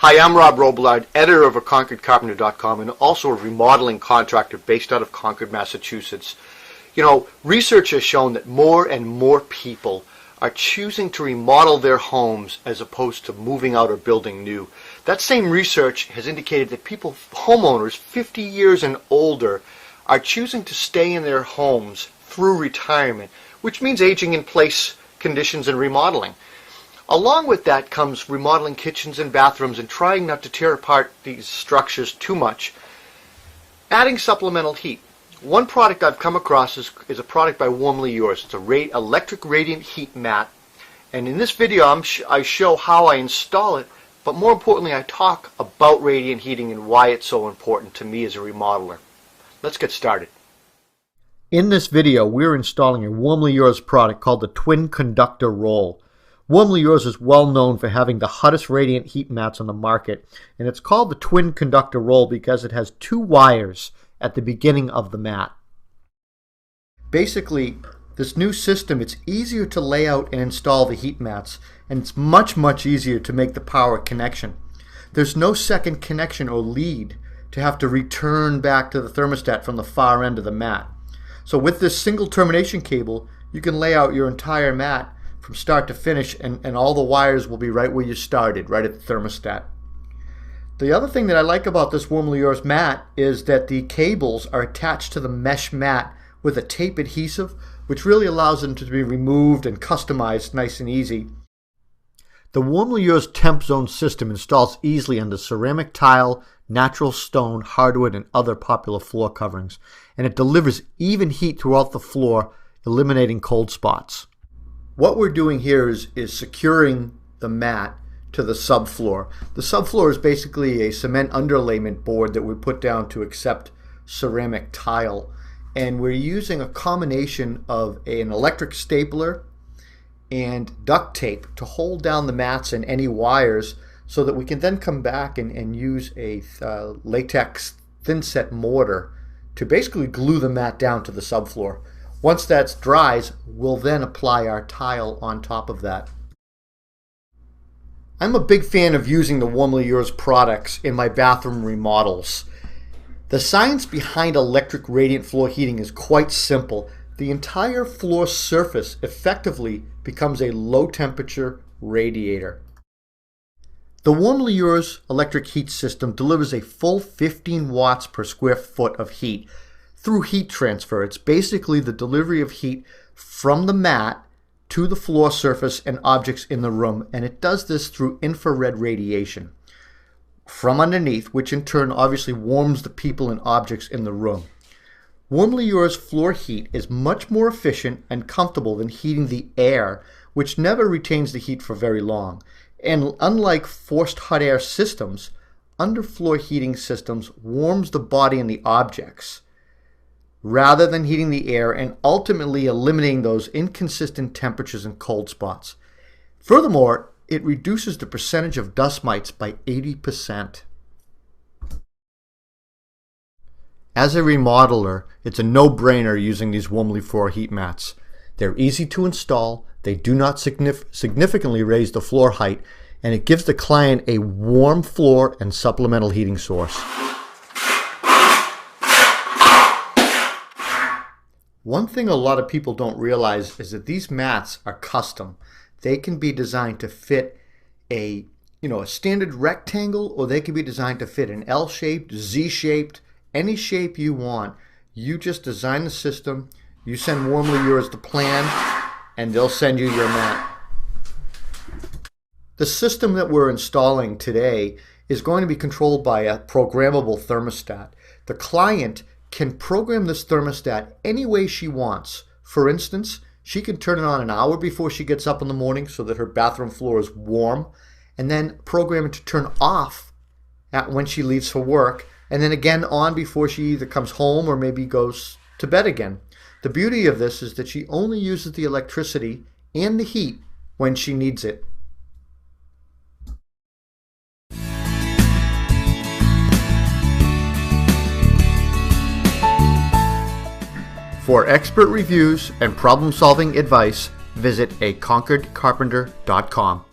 Hi, I'm Rob Robillard, editor of ConcordCarpenter.com and also a remodeling contractor based out of Concord, Massachusetts. You know, research has shown that more and more people are choosing to remodel their homes as opposed to moving out or building new. That same research has indicated that homeowners 50 years and older, are choosing to stay in their homes through retirement, which means aging in place conditions and remodeling. Along with that comes remodeling kitchens and bathrooms and trying not to tear apart these structures too much. Adding supplemental heat. One product I've come across is a product by Warmly Yours. It's a electric radiant heat mat. And in this video I show how I install it, but more importantly I talk about radiant heating and why it's so important to me as a remodeler. Let's get started. In this video we're installing a Warmly Yours product called the Twin Conductor Roll. Warmly Yours is well known for having the hottest radiant heat mats on the market, and it's called the Twin Conductor Roll because it has two wires at the beginning of the mat. Basically, this new system, it's easier to lay out and install the heat mats, and it's much easier to make the power connection. There's no second connection or lead to have to return back to the thermostat from the far end of the mat. So with this single termination cable, you can lay out your entire mat from start to finish, and all the wires will be right where you started, right at the thermostat. The other thing that I like about this Warmly Yours mat is that the cables are attached to the mesh mat with a tape adhesive, which really allows them to be removed and customized nice and easy. The Warmly Yours TempZone system installs easily under ceramic tile, natural stone, hardwood, and other popular floor coverings, and it delivers even heat throughout the floor, eliminating cold spots. What we're doing here is securing the mat to the subfloor. The subfloor is basically a cement underlayment board that we put down to accept ceramic tile, and we're using a combination of an electric stapler and duct tape to hold down the mats and any wires so that we can then come back and use a latex thin-set mortar to basically glue the mat down to the subfloor. Once that dries, we'll then apply our tile on top of that. I'm a big fan of using the Warmly Yours products in my bathroom remodels. The science behind electric radiant floor heating is quite simple. The entire floor surface effectively becomes a low temperature radiator. The Warmly Yours electric heat system delivers a full 15 watts per square foot of heat through heat transfer. It's basically the delivery of heat from the mat to the floor surface and objects in the room, and it does this through infrared radiation from underneath, which in turn obviously warms the people and objects in the room. Warmly Yours floor heat is much more efficient and comfortable than heating the air, which never retains the heat for very long. And unlike forced hot air systems, underfloor heating systems warms the body and the objects rather than heating the air and ultimately eliminating those inconsistent temperatures and cold spots. Furthermore, it reduces the percentage of dust mites by 80%. As a remodeler, it's a no-brainer using these Warmly floor heat mats. They're easy to install, they do not significantly raise the floor height, and it gives the client a warm floor and supplemental heating source. One thing a lot of people don't realize is that these mats are custom. They can be designed to fit a standard rectangle, or they can be designed to fit an L-shaped, Z-shaped, any shape you want. You just design the system, you send Warmly Yours the plan, and they'll send you your mat. The system that we're installing today is going to be controlled by a programmable thermostat. The client can program this thermostat any way she wants. For instance, she can turn it on an hour before she gets up in the morning so that her bathroom floor is warm, and then program it to turn off when she leaves for work, and then again on before she either comes home or maybe goes to bed again. The beauty of this is that she only uses the electricity and the heat when she needs it. For expert reviews and problem-solving advice, visit ConcordCarpenter.com.